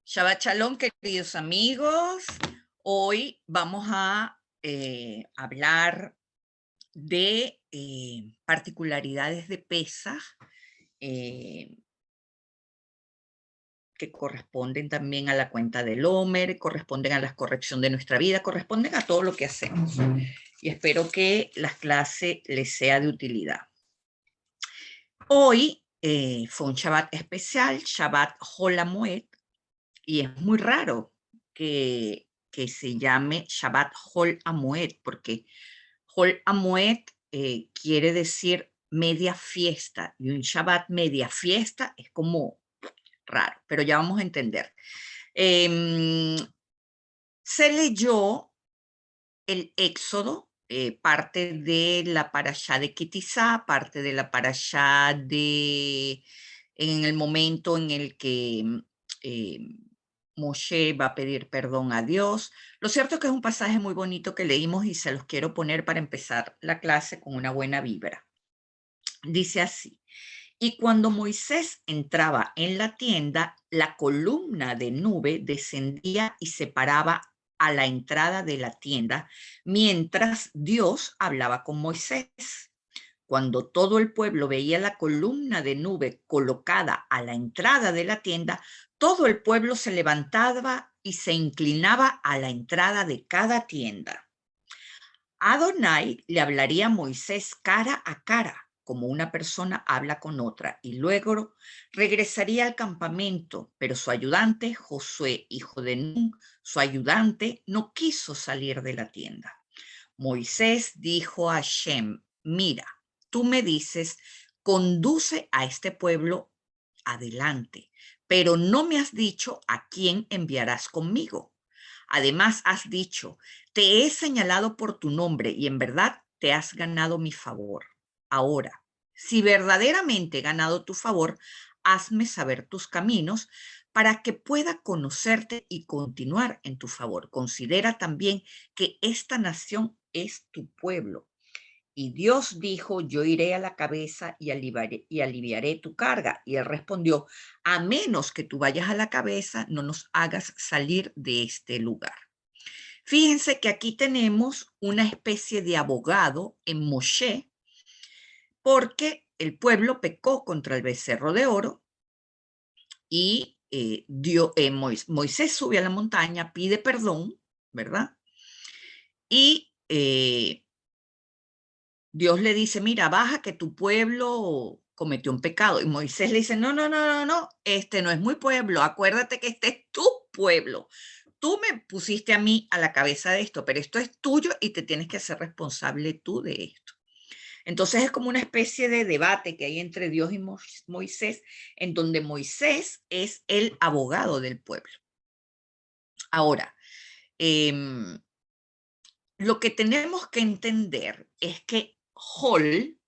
Shabbat Shalom, queridos amigos. Hoy vamos a hablar de particularidades de Pesaj eh, que corresponden también a la cuenta del Omer, corresponden a la corrección de nuestra vida, corresponden a todo lo que hacemos. Y espero que la clase les sea de utilidad. Hoy fue un Shabbat especial, Shabbat Hol HaMoed, y es muy raro que se llame Shabbat Hol HaMoed, porque Hol HaMoed quiere decir media fiesta, y un Shabbat media fiesta es como raro, pero ya vamos a entender. Se leyó el Éxodo, parte de la parashá de Kitizá, parte de la parashá en el momento en el que eh, Moshe va a pedir perdón a Dios. Lo cierto es que es un pasaje muy bonito que leímos y se los quiero poner para empezar la clase con una buena vibra. Dice así: y cuando Moisés entraba en la tienda, la columna de nube descendía y se paraba a la entrada de la tienda, mientras Dios hablaba con Moisés. Cuando todo el pueblo veía la columna de nube colocada a la entrada de la tienda, todo el pueblo se levantaba y se inclinaba a la entrada de cada tienda. Adonai le hablaría a Moisés cara a cara, como una persona habla con otra, y luego regresaría al campamento, pero su ayudante, Josué, hijo de Nun, su ayudante, no quiso salir de la tienda. Moisés dijo a Shem: mira, tú me dices, conduce a este pueblo adelante, pero no me has dicho a quién enviarás conmigo. Además, has dicho, te he señalado por tu nombre y en verdad te has ganado mi favor. Ahora, si verdaderamente he ganado tu favor, hazme saber tus caminos para que pueda conocerte y continuar en tu favor. Considera también que esta nación es tu pueblo. Y Dios dijo, yo iré a la cabeza y aliviaré tu carga. Y él respondió, a menos que tú vayas a la cabeza, no nos hagas salir de este lugar. Fíjense que aquí tenemos una especie de abogado en Moshe, porque el pueblo pecó contra el becerro de oro y Moisés sube a la montaña, pide perdón, ¿verdad? Y Dios le dice, mira, baja que tu pueblo cometió un pecado. Y Moisés le dice, no, no, no, no, no, este no es mi pueblo, acuérdate que este es tu pueblo. Tú me pusiste a mí a la cabeza de esto, pero esto es tuyo y te tienes que hacer responsable tú de esto. Entonces es como una especie de debate que hay entre Dios y Moisés, en donde Moisés es el abogado del pueblo. Ahora, eh, lo que tenemos que entender es que Hol,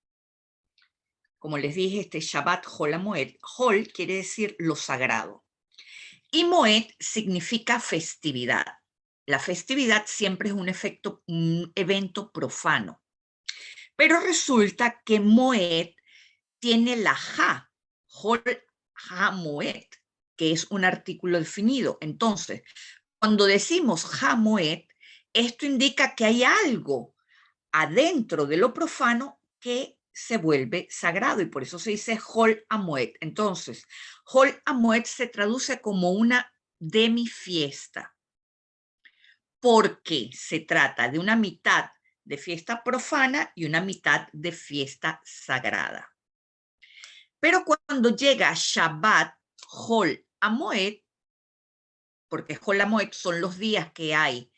como les dije, este Shabbat Hol HaMoed, Hol quiere decir lo sagrado y Moed significa festividad. La festividad siempre es un evento profano, pero resulta que Moed tiene la Ja, Hol HaMoed, que es un artículo definido. Entonces, cuando decimos HaMoed, esto indica que hay algo adentro de lo profano que se vuelve sagrado y por eso se dice Hol HaMoed. Entonces, Hol HaMoed se traduce como una demi-fiesta porque se trata de una mitad de fiesta profana y una mitad de fiesta sagrada. Pero cuando llega Shabbat Hol HaMoed, porque Hol HaMoed son los días que hay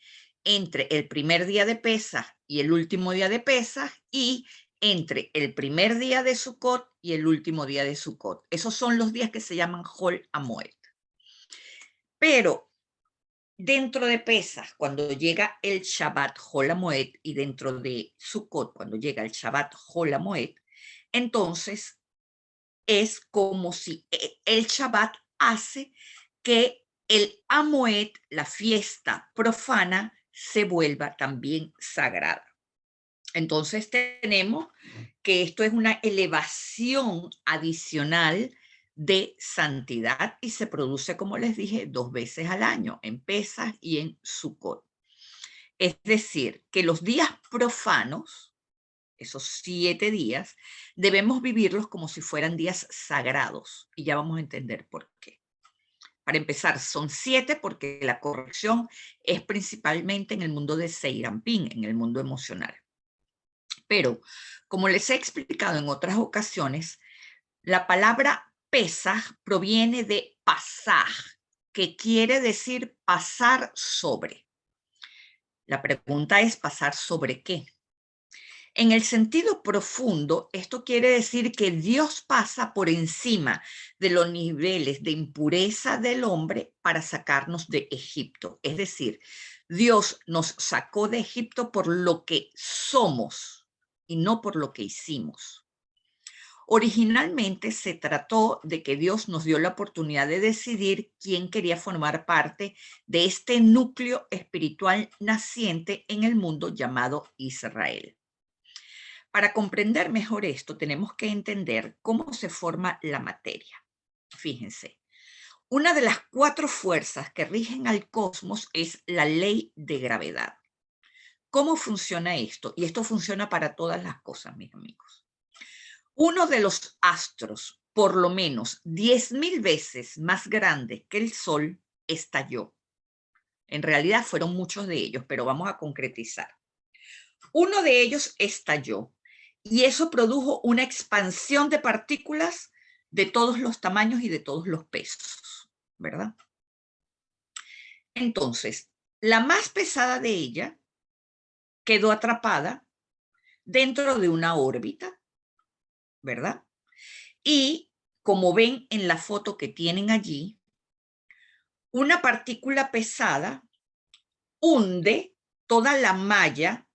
entre el primer día de Pesaj y el último día de Pesaj, y entre el primer día de Sukkot y el último día de Sukkot. Esos son los días que se llaman Hol HaMoed. Pero dentro de Pesaj, cuando llega el Shabbat Hol HaMoed, y dentro de Sukkot, cuando llega el Shabbat Hol HaMoed, entonces es como si el Shabbat hace que el Hamoed, la fiesta profana, se vuelva también sagrada. Entonces tenemos que esto es una elevación adicional de santidad y se produce, como les dije, 2 veces al año, en Pesaj y en Sukkot. Es decir, que los días profanos, esos 7 días, debemos vivirlos como si fueran días sagrados, y ya vamos a entender por qué. Para empezar, son 7 porque la corrección es principalmente en el mundo de Seiranpin, en el mundo emocional. Pero, como les he explicado en otras ocasiones, la palabra Pesaj proviene de pasaj, que quiere decir pasar sobre. La pregunta es, ¿pasar sobre qué? En el sentido profundo, esto quiere decir que Dios pasa por encima de los niveles de impureza del hombre para sacarnos de Egipto. Es decir, Dios nos sacó de Egipto por lo que somos y no por lo que hicimos. Originalmente se trató de que Dios nos dio la oportunidad de decidir quién quería formar parte de este núcleo espiritual naciente en el mundo llamado Israel. Para comprender mejor esto, tenemos que entender cómo se forma la materia. Fíjense, una de las 4 fuerzas que rigen al cosmos es la ley de gravedad. ¿Cómo funciona esto? Y esto funciona para todas las cosas, mis amigos. Uno de los astros, por lo menos 10.000 veces más grande que el Sol, estalló. En realidad fueron muchos de ellos, pero vamos a concretizar. Uno de ellos estalló y eso produjo una expansión de partículas de todos los tamaños y de todos los pesos, ¿verdad? Entonces, la más pesada de ella quedó atrapada dentro de una órbita, ¿verdad? Y como ven en la foto que tienen allí, una partícula pesada hunde toda la malla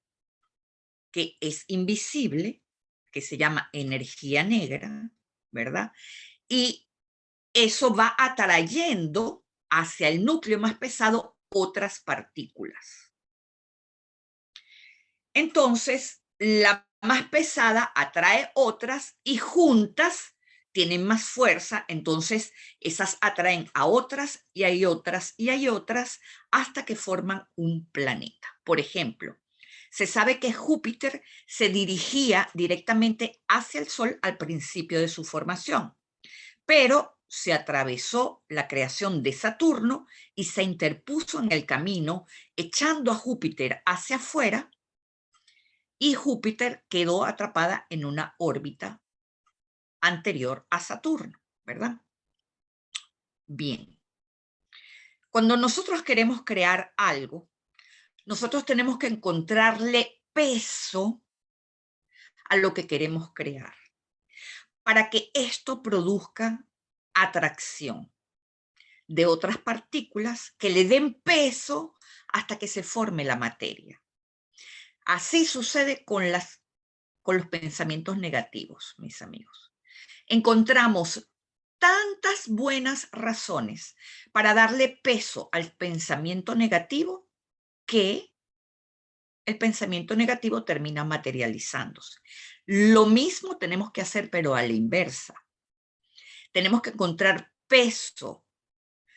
que es invisible, que se llama energía negra, ¿verdad? Y eso va atrayendo hacia el núcleo más pesado otras partículas. Entonces, la más pesada atrae otras y juntas tienen más fuerza, entonces esas atraen a otras y hay otras y hay otras hasta que forman un planeta. Por ejemplo, se sabe que Júpiter se dirigía directamente hacia el Sol al principio de su formación, pero se atravesó la creación de Saturno y se interpuso en el camino, echando a Júpiter hacia afuera, y Júpiter quedó atrapada en una órbita anterior a Saturno, ¿verdad? Bien, cuando nosotros queremos crear algo, nosotros tenemos que encontrarle peso a lo que queremos crear para que esto produzca atracción de otras partículas que le den peso hasta que se forme la materia. Así sucede con los pensamientos negativos, mis amigos. Encontramos tantas buenas razones para darle peso al pensamiento negativo que el pensamiento negativo termina materializándose. Lo mismo tenemos que hacer, pero a la inversa. Tenemos que encontrar peso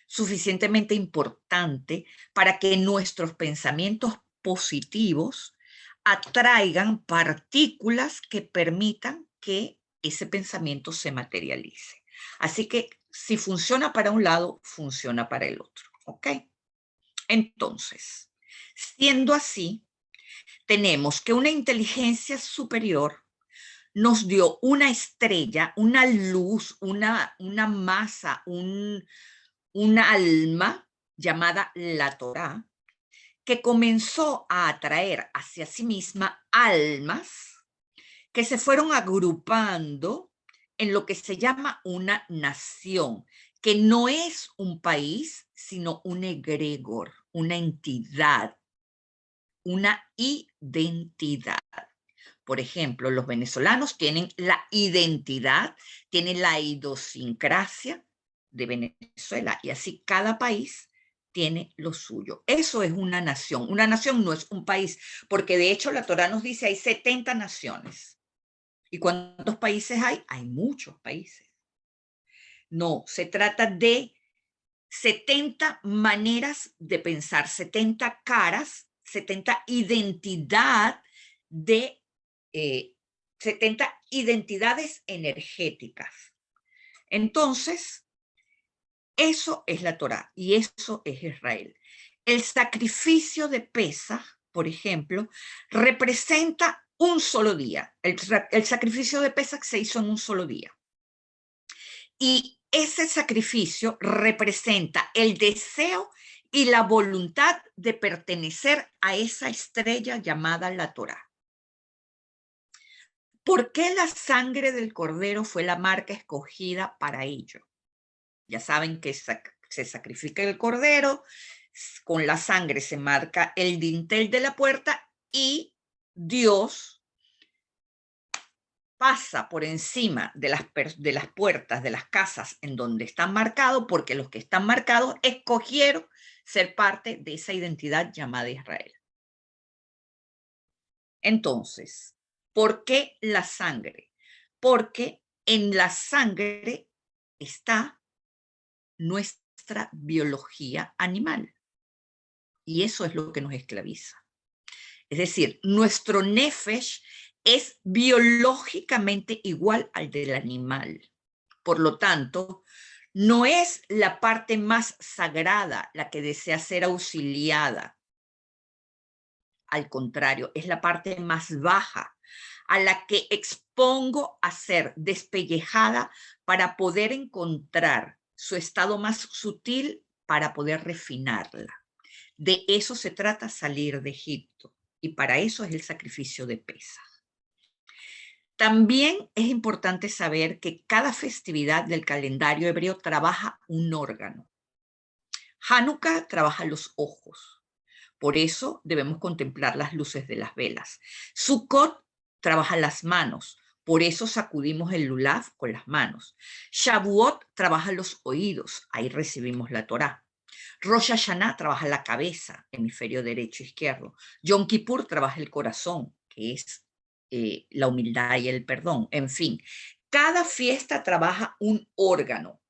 suficientemente importante para que nuestros pensamientos positivos atraigan partículas que permitan que ese pensamiento se materialice. Así que si funciona para un lado, funciona para el otro, ¿ok? Entonces, siendo así, tenemos que una inteligencia superior nos dio una estrella, una luz, una masa, un alma llamada la Torá, que comenzó a atraer hacia sí misma almas que se fueron agrupando en lo que se llama una nación, que no es un país, sino un egregor, una entidad, una identidad. Por ejemplo, los venezolanos tienen la identidad, tienen la idiosincrasia de Venezuela y así cada país tiene lo suyo. Eso es una nación. Una nación no es un país, porque de hecho la Torá nos dice hay 70 naciones. ¿Y cuántos países hay? Hay muchos países. No, se trata de 70 maneras de pensar, 70 caras, 70 identidad de 70 identidades energéticas. Entonces, eso es la Torá y eso es Israel. El sacrificio de Pesaj, por ejemplo, representa un solo día. El sacrificio de Pesaj se hizo en un solo día. Y ese sacrificio representa el deseo y la voluntad de pertenecer a esa estrella llamada la Torá. ¿Por qué la sangre del cordero fue la marca escogida para ello? Ya saben que se sacrifica el cordero, con la sangre se marca el dintel de la puerta y Dios pasa por encima de las puertas de las casas en donde están marcados, porque los que están marcados escogieron ser parte de esa identidad llamada Israel. Entonces, ¿por qué la sangre? Porque en la sangre está nuestra biología animal. Y eso es lo que nos esclaviza. Es decir, nuestro nefesh es biológicamente igual al del animal. Por lo tanto, no es la parte más sagrada la que desea ser auxiliada. Al contrario, es la parte más baja, a la que expongo a ser despellejada para poder encontrar su estado más sutil para poder refinarla. De eso se trata salir de Egipto y para eso es el sacrificio de Pesaj. También es importante saber que cada festividad del calendario hebreo trabaja un órgano. Hanukkah trabaja los ojos, por eso debemos contemplar las luces de las velas. Sukkot trabaja las manos, por eso sacudimos el lulav con las manos. Shavuot trabaja los oídos, ahí recibimos la Torá. Rosh Hashanah trabaja la cabeza, hemisferio derecho, izquierdo. Yom Kippur trabaja el corazón, que es la humildad y el perdón. En fin, cada fiesta trabaja un órgano,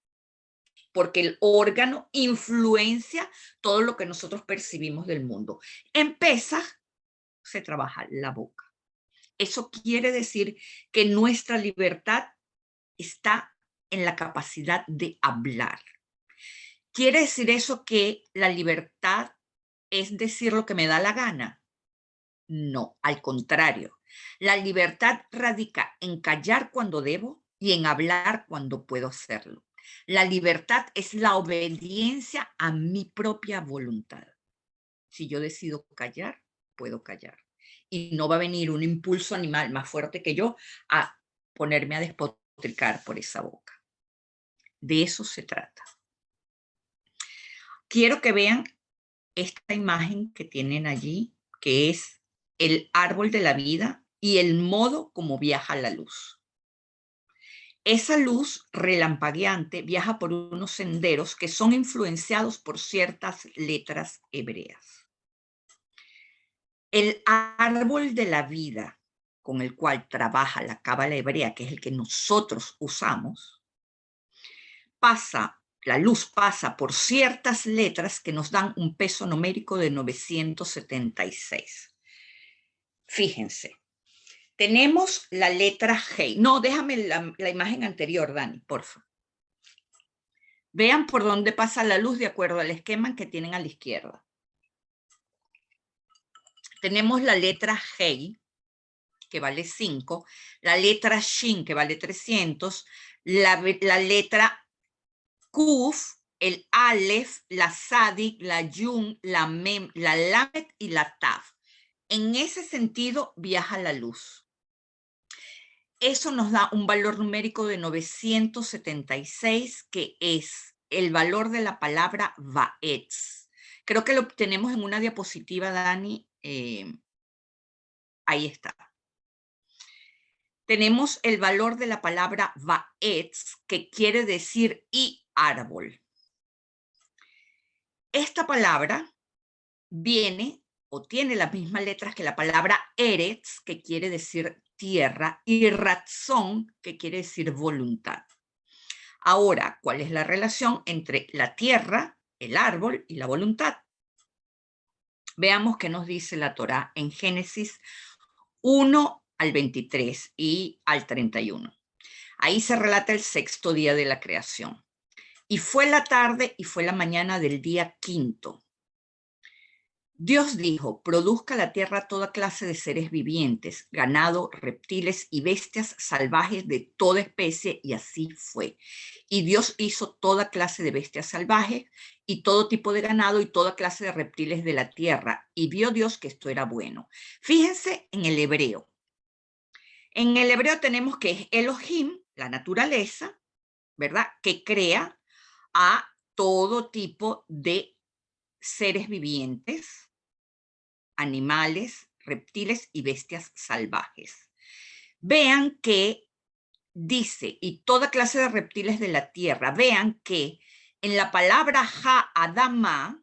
porque el órgano influencia todo lo que nosotros percibimos del mundo. En Pesaj se trabaja la boca. Eso quiere decir que nuestra libertad está en la capacidad de hablar. ¿Quiere decir eso que la libertad es decir lo que me da la gana? No, al contrario. La libertad radica en callar cuando debo y en hablar cuando puedo hacerlo. La libertad es la obediencia a mi propia voluntad. Si yo decido callar, puedo callar. Y no va a venir un impulso animal más fuerte que yo a ponerme a despotricar por esa boca. De eso se trata. Quiero que vean esta imagen que tienen allí, que es el árbol de la vida y el modo como viaja la luz. Esa luz relampagueante viaja por unos senderos que son influenciados por ciertas letras hebreas. El árbol de la vida con el cual trabaja la cábala hebrea, que es el que nosotros usamos, la luz pasa por ciertas letras que nos dan un peso numérico de 976. Fíjense, tenemos la letra G. No, déjame la imagen anterior, Dani, por favor. Vean por dónde pasa la luz de acuerdo al esquema que tienen a la izquierda. Tenemos la letra G, que vale 5, la letra Shin, que vale 300, la letra Kuf, el Aleph, la Sadik, la Yun, la Mem, la Lamet y la Tav. En ese sentido viaja la luz. Eso nos da un valor numérico de 976, que es el valor de la palabra Vaetz. Creo que lo tenemos en una diapositiva, Dani. Ahí está. Tenemos el valor de la palabra Vaetz, que quiere decir y árbol. Esta palabra viene o tiene las mismas letras que la palabra Eretz, que quiere decir tierra, y Ratzón, que quiere decir voluntad. Ahora, ¿cuál es la relación entre la tierra, el árbol y la voluntad? Veamos qué nos dice la Torá en Génesis 1 al 23 y al 31. Ahí se relata el sexto día de la creación. Y fue la tarde y fue la mañana del día quinto. Dios dijo, produzca la tierra toda clase de seres vivientes, ganado, reptiles y bestias salvajes de toda especie, y así fue. Y Dios hizo toda clase de bestias salvajes y todo tipo de ganado y toda clase de reptiles de la tierra, y vio Dios que esto era bueno. Fíjense en el hebreo. En el hebreo tenemos que es Elohim, la naturaleza, ¿verdad? Que crea a todo tipo de seres vivientes, animales, reptiles y bestias salvajes. Vean que dice, y toda clase de reptiles de la tierra, vean que en la palabra ha-adama,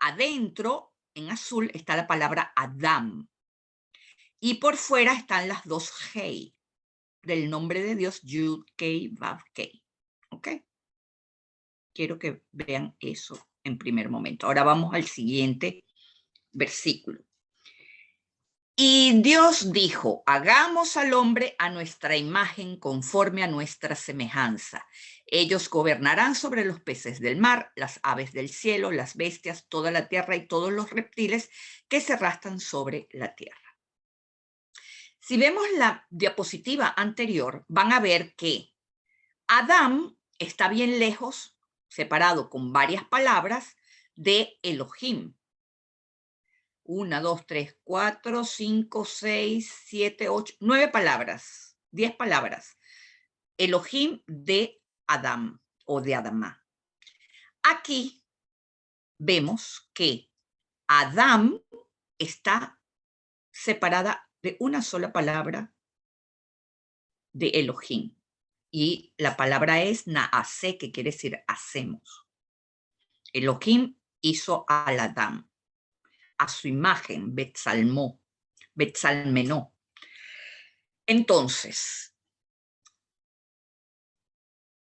adentro, en azul, está la palabra Adam. Y por fuera están las dos Hei, del nombre de Dios, Yud, Kei, Vav, Kei. ¿Ok? Quiero que vean eso en primer momento. Ahora vamos al siguiente versículo. Y Dios dijo, hagamos al hombre a nuestra imagen conforme a nuestra semejanza. Ellos gobernarán sobre los peces del mar, las aves del cielo, las bestias, toda la tierra y todos los reptiles que se arrastran sobre la tierra. Si vemos la diapositiva anterior, van a ver que Adán está bien lejos, separado con varias palabras, de Elohim. 1, 2, 3, 4, 5, 6, 7, 8, 9 palabras, 10 palabras. Elohim de Adán o de Adamá. Aquí vemos que Adán está separada de una sola palabra de Elohim. Y la palabra es naase, que quiere decir hacemos. Elohim hizo al Adán a su imagen, Betzalmó, Betzalmenó. Entonces,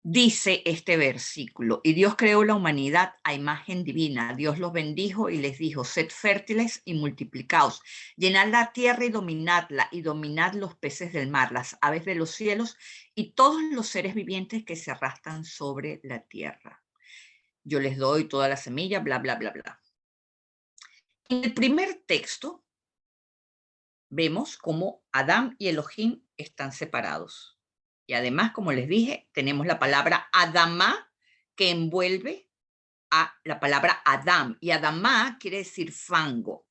dice este versículo, y Dios creó la humanidad a imagen divina. Dios los bendijo y les dijo, sed fértiles y multiplicaos, llenad la tierra y dominad los peces del mar, las aves de los cielos y todos los seres vivientes que se arrastran sobre la tierra. Yo les doy toda la semilla, bla, bla, bla, bla. En el primer texto vemos cómo Adán y Elohim están separados. Y además, como les dije, tenemos la palabra Adamá, que envuelve a la palabra Adam. Y Adamá quiere decir fango,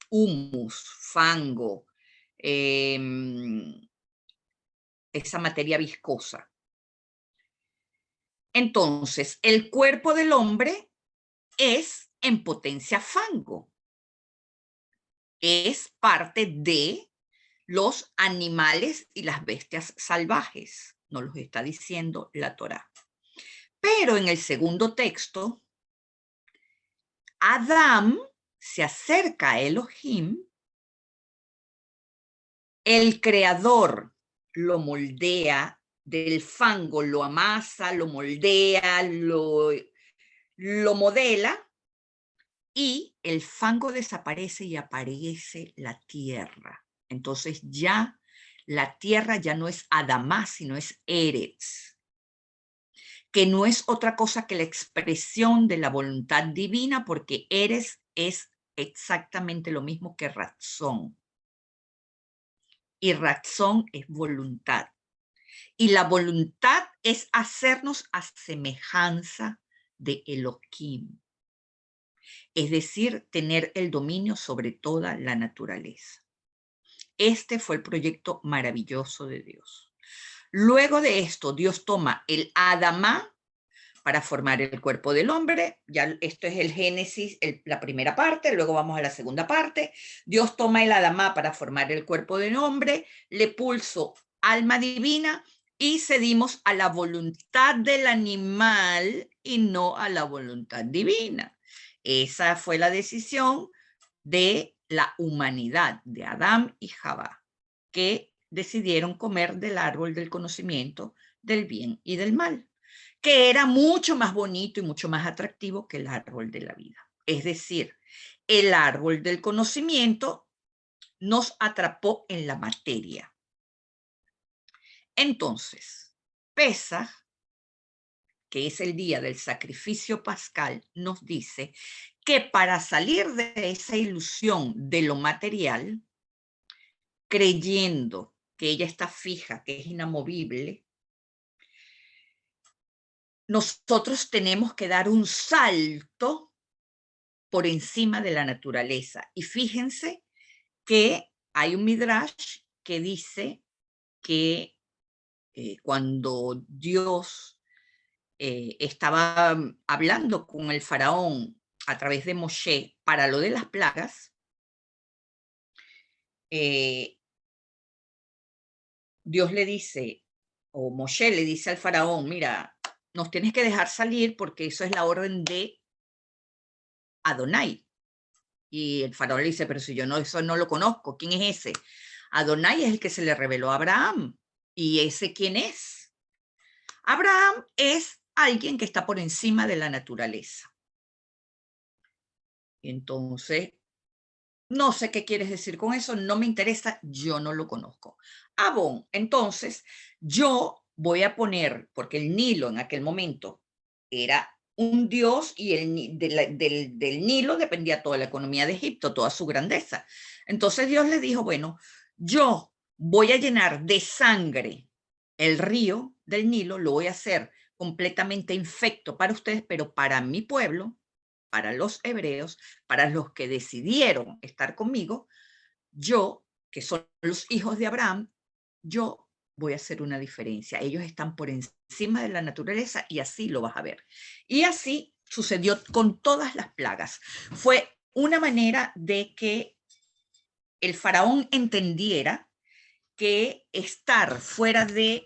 humus, fango, esa materia viscosa. Entonces, el cuerpo del hombre es en potencia fango. Es parte de los animales y las bestias salvajes, nos los está diciendo la Torá. Pero en el segundo texto, Adán se acerca a Elohim, el creador lo moldea del fango, lo amasa, lo moldea, lo modela, y el fango desaparece y aparece la tierra. Entonces ya la tierra ya no es Adamá, sino es Eretz, que no es otra cosa que la expresión de la voluntad divina, porque Eretz es exactamente lo mismo que Ratzón. Y Ratzón es voluntad. Y la voluntad es hacernos a semejanza de Elohim. Es decir, tener el dominio sobre toda la naturaleza. Este fue el proyecto maravilloso de Dios. Luego de esto, Dios toma el Adamá para formar el cuerpo del hombre. Ya esto es el Génesis, la primera parte, luego vamos a la segunda parte. Dios toma el Adamá para formar el cuerpo del hombre, le puso alma divina y cedimos a la voluntad del animal y no a la voluntad divina. Esa fue la decisión de la humanidad, de Adán y Jabá, que decidieron comer del árbol del conocimiento del bien y del mal. que era mucho más bonito y mucho más atractivo que el árbol de la vida. Es decir, el árbol del conocimiento nos atrapó en la materia. Entonces, Pesaj, que es el día del sacrificio pascal, nos dice que para salir de esa ilusión de lo material, creyendo que ella está fija, que es inamovible, nosotros tenemos que dar un salto por encima de la naturaleza. Y fíjense que hay un midrash que dice que cuando Dios estaba hablando con el faraón a través de Moshe para lo de las plagas, eh, Dios le dice, o Moshe le dice al faraón, mira, nos tienes que dejar salir porque eso es la orden de Adonai. Y el faraón le dice, pero si yo no, eso no lo conozco, ¿quién es ese? Adonai es el que se le reveló a Abraham. ¿Y ese quién es? Abraham es alguien que está por encima de la naturaleza. Entonces, no sé qué quieres decir con eso, no me interesa, yo no lo conozco. Ah, bon, entonces yo voy a poner, porque el Nilo en aquel momento era un dios y del Nilo dependía toda la economía de Egipto, toda su grandeza. Entonces Dios le dijo, bueno, yo voy a llenar de sangre el río del Nilo, lo voy a hacer completamente infecto para ustedes, pero para mi pueblo, para los hebreos, para los que decidieron estar conmigo, yo, que son los hijos de Abraham, yo voy a hacer una diferencia. Ellos están por encima de la naturaleza y así lo vas a ver. Y así sucedió con todas las plagas. Fue una manera de que el faraón entendiera que estar fuera de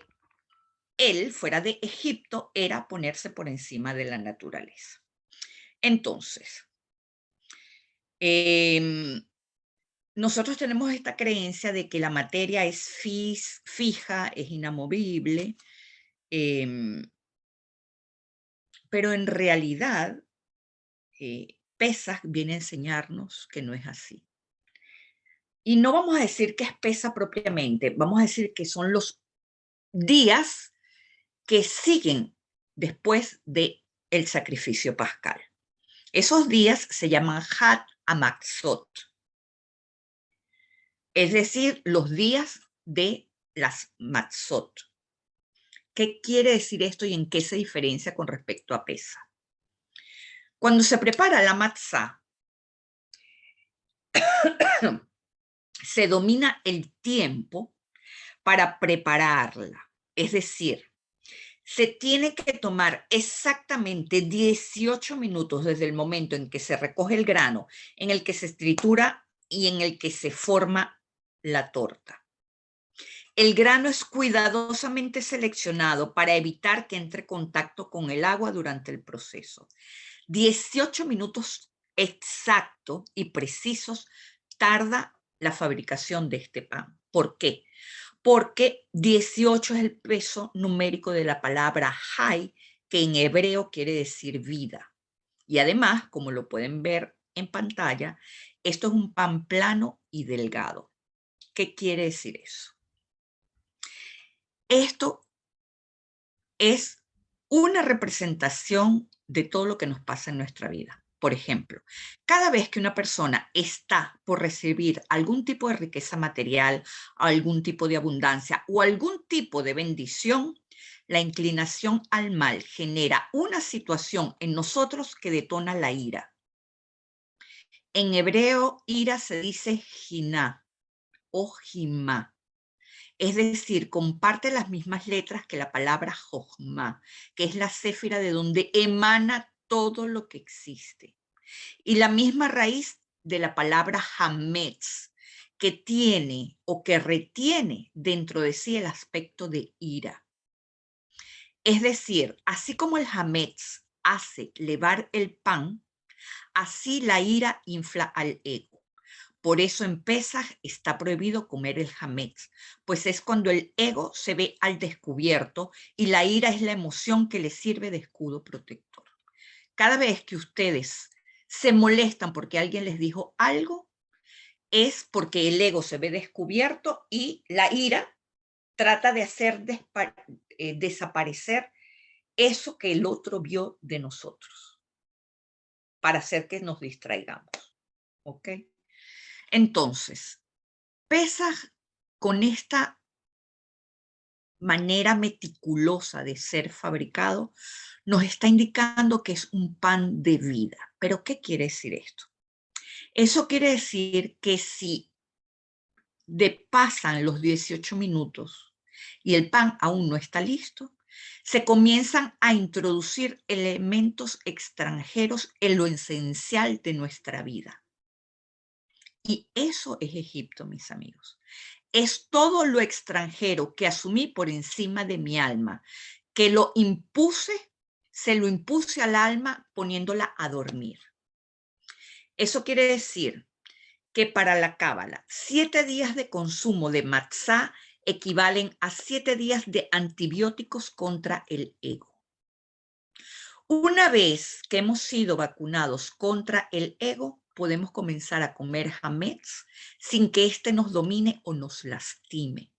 él, fuera de Egipto, era ponerse por encima de la naturaleza. Entonces, nosotros tenemos esta creencia de que la materia es fija, es inamovible, pero en realidad Pesaj viene a enseñarnos que no es así. Y no vamos a decir que es Pesaj propiamente, vamos a decir que son los días que siguen después del sacrificio pascal. Esos días se llaman Hat Amaxot, es decir, los días de las Matzot. ¿Qué quiere decir esto y en qué se diferencia con respecto a Pesaj? Cuando se prepara la matzá, se domina el tiempo para prepararla. Es decir, se tiene que tomar exactamente 18 minutos desde el momento en que se recoge el grano, en el que se tritura y en el que se forma la torta. El grano es cuidadosamente seleccionado para evitar que entre en contacto con el agua durante el proceso. 18 minutos exactos y precisos tarda la fabricación de este pan. ¿Por qué? Porque 18 es el peso numérico de la palabra hay, que en hebreo quiere decir vida. Y además, como lo pueden ver en pantalla, esto es un pan plano y delgado. ¿Qué quiere decir eso? Esto es una representación de todo lo que nos pasa en nuestra vida. Por ejemplo, cada vez que una persona está por recibir algún tipo de riqueza material, algún tipo de abundancia o algún tipo de bendición, la inclinación al mal genera una situación en nosotros que detona la ira. En hebreo, ira se dice jiná o jimá. Es decir, comparte las mismas letras que la palabra Jochma, que es la céfira de donde emana todo lo que existe. Y la misma raíz de la palabra Hametz, que tiene o que retiene dentro de sí el aspecto de ira. Es decir, así como el Hametz hace levar el pan, así la ira infla al ego. Por eso en Pesaj está prohibido comer el hametz, pues es cuando el ego se ve al descubierto y la ira es la emoción que le sirve de escudo protector. Cada vez que ustedes se molestan porque alguien les dijo algo, es porque el ego se ve descubierto y la ira trata de hacer desaparecer eso que el otro vio de nosotros para hacer que nos distraigamos. ¿Ok? Entonces, Pesaj, con esta manera meticulosa de ser fabricado, nos está indicando que es un pan de vida. ¿Pero qué quiere decir esto? Eso quiere decir que si pasan los 18 minutos y el pan aún no está listo, se comienzan a introducir elementos extranjeros en lo esencial de nuestra vida. Y eso es Egipto, mis amigos. Es todo lo extranjero que asumí por encima de mi alma, que se lo impuse al alma poniéndola a dormir. Eso quiere decir que para la Cábala, 7 días de consumo de matzá equivalen a 7 días de antibióticos contra el ego. Una vez que hemos sido vacunados contra el ego, podemos comenzar a comer hametz sin que éste nos domine o nos lastime.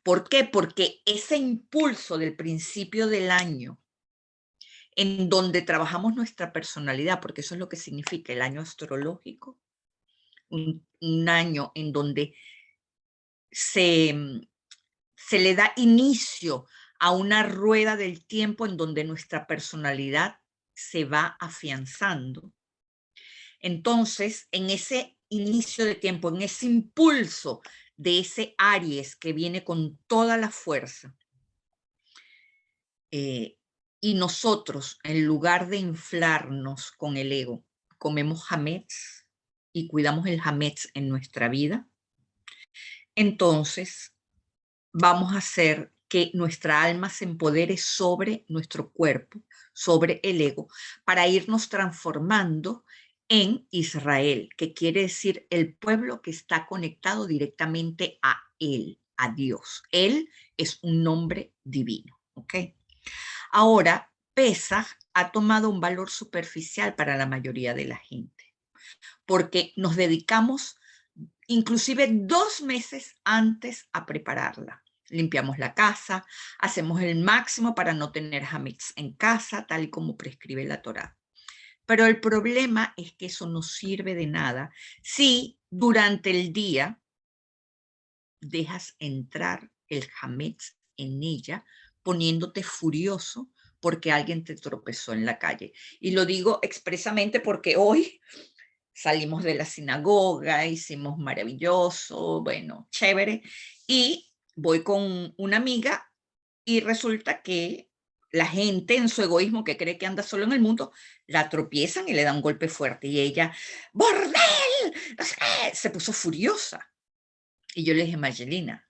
¿Por qué? Porque ese impulso del principio del año, en donde trabajamos nuestra personalidad, porque eso es lo que significa el año astrológico, un año en donde se le da inicio a una rueda del tiempo en donde nuestra personalidad se va afianzando. Entonces, en ese inicio de tiempo, en ese impulso de ese Aries que viene con toda la fuerza, y nosotros, en lugar de inflarnos con el ego, comemos hametz y cuidamos el hametz en nuestra vida, entonces vamos a hacer que nuestra alma se empodere sobre nuestro cuerpo, sobre el ego, para irnos transformando en Israel, que quiere decir el pueblo que está conectado directamente a Él, a Dios. Él es un nombre divino, ¿ok? Ahora, Pesaj ha tomado un valor superficial para la mayoría de la gente, porque nos dedicamos inclusive 2 meses antes a prepararla. Limpiamos la casa, hacemos el máximo para no tener hametz en casa, tal y como prescribe la Torá. Pero el problema es que eso no sirve de nada si durante el día dejas entrar el hametz en ella, poniéndote furioso porque alguien te tropezó en la calle. Y lo digo expresamente porque hoy salimos de la sinagoga, hicimos maravilloso, bueno, chévere, y voy con una amiga y resulta que la gente en su egoísmo que cree que anda solo en el mundo, la tropiezan y le dan un golpe fuerte y ella, ¡bordel! No sé qué, se puso furiosa. Y yo le dije, Margelina,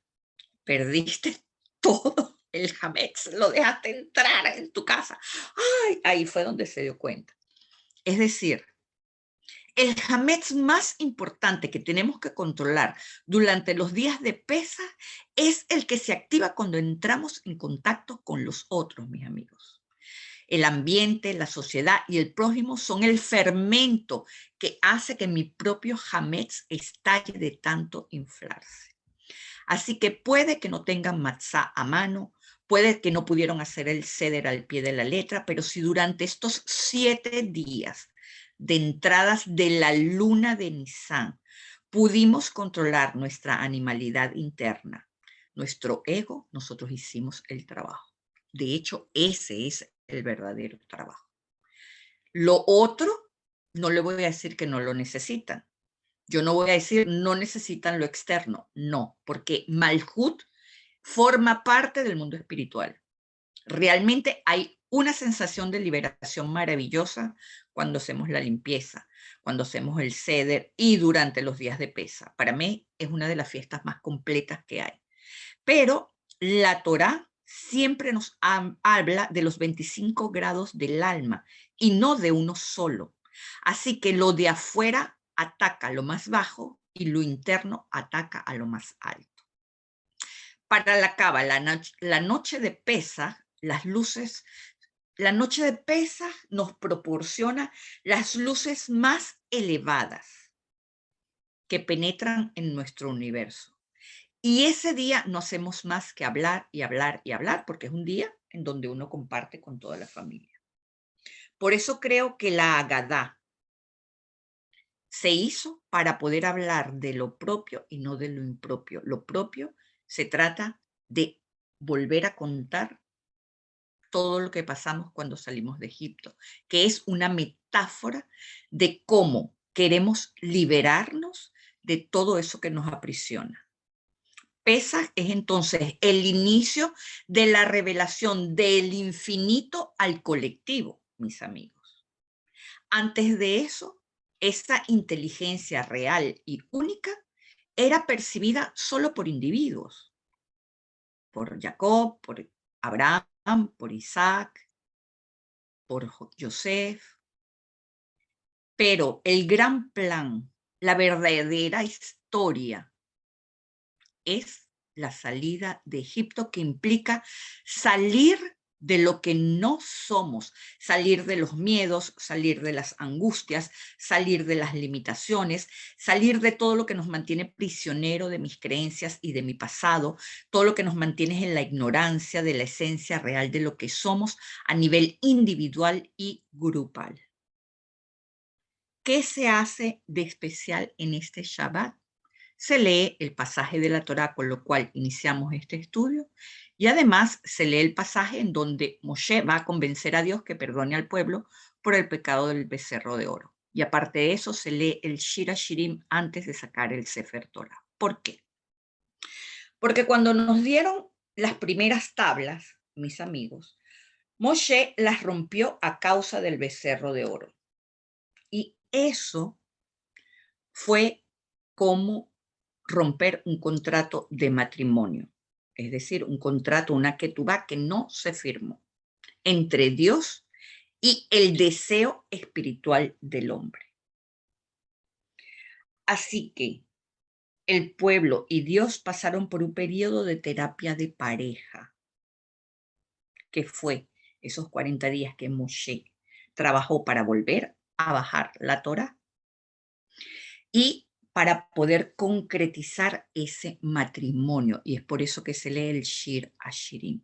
perdiste todo el hametz, lo dejaste entrar en tu casa. Ay, ahí fue donde se dio cuenta. Es decir, el hametz más importante que tenemos que controlar durante los días de pesa es el que se activa cuando entramos en contacto con los otros, mis amigos. El ambiente, la sociedad y el prójimo son el fermento que hace que mi propio hametz estalle de tanto inflarse. Así que puede que no tengan matzá a mano, puede que no pudieron hacer el ceder al pie de la letra, pero si durante estos 7 días de entradas de la luna de Nisan pudimos controlar nuestra animalidad interna, nuestro ego, nosotros hicimos el trabajo. De hecho, ese es el verdadero trabajo. Lo otro, no le voy a decir que no lo necesitan. Yo no voy a decir no necesitan lo externo, no, porque Malhut forma parte del mundo espiritual. Realmente hay una sensación de liberación maravillosa cuando hacemos la limpieza, cuando hacemos el ceder y durante los días de pesa. Para mí es una de las fiestas más completas que hay. Pero la Torá siempre nos habla de los 25 grados del alma y no de uno solo. Así que lo de afuera ataca lo más bajo y lo interno ataca a lo más alto. Para la Cava, la noche de Pesaj, la noche de Pesaj nos proporciona las luces más elevadas que penetran en nuestro universo. Y ese día no hacemos más que hablar y hablar y hablar, porque es un día en donde uno comparte con toda la familia. Por eso creo que la Agadá se hizo para poder hablar de lo propio y no de lo impropio. Lo propio se trata de volver a contar todo lo que pasamos cuando salimos de Egipto, que es una metáfora de cómo queremos liberarnos de todo eso que nos aprisiona. Pesaj es entonces el inicio de la revelación del infinito al colectivo, mis amigos. Antes de eso, esa inteligencia real y única era percibida solo por individuos, por Jacob, por Abraham, por Isaac, por Joseph, pero el gran plan, la verdadera historia, es la salida de Egipto, que implica salir de lo que no somos, salir de los miedos, salir de las angustias, salir de las limitaciones, salir de todo lo que nos mantiene prisionero de mis creencias y de mi pasado, todo lo que nos mantiene en la ignorancia de la esencia real de lo que somos a nivel individual y grupal. ¿Qué se hace de especial en este Shabbat? Se lee el pasaje de la Torá, con lo cual iniciamos este estudio, y además se lee el pasaje en donde Moshe va a convencer a Dios que perdone al pueblo por el pecado del becerro de oro. Y aparte de eso, se lee el Shir HaShirim antes de sacar el Sefer Torah. ¿Por qué? Porque cuando nos dieron las primeras tablas, mis amigos, Moshe las rompió a causa del becerro de oro. Y eso fue como romper un contrato de matrimonio, es decir, un contrato, una ketubá que no se firmó entre Dios y el deseo espiritual del hombre. Así que el pueblo y Dios pasaron por un periodo de terapia de pareja, que fue esos 40 días que Moshe trabajó para volver a bajar la Torá y para poder concretizar ese matrimonio. Y es por eso que se lee el Shir HaShirim,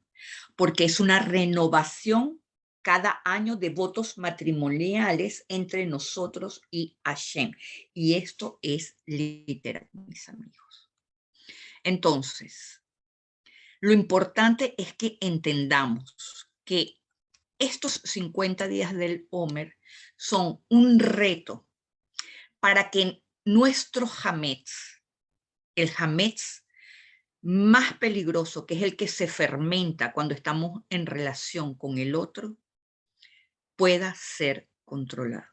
porque es una renovación cada año de votos matrimoniales entre nosotros y Hashem. Y esto es literal, mis amigos. Entonces, lo importante es que entendamos que estos 50 días del Omer son un reto para que nuestro Hametz, el Hametz más peligroso, que es el que se fermenta cuando estamos en relación con el otro, pueda ser controlado.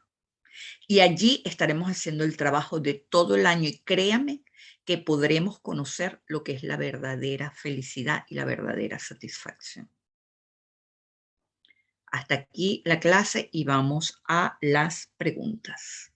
Y allí estaremos haciendo el trabajo de todo el año y créame que podremos conocer lo que es la verdadera felicidad y la verdadera satisfacción. Hasta aquí la clase y vamos a las preguntas.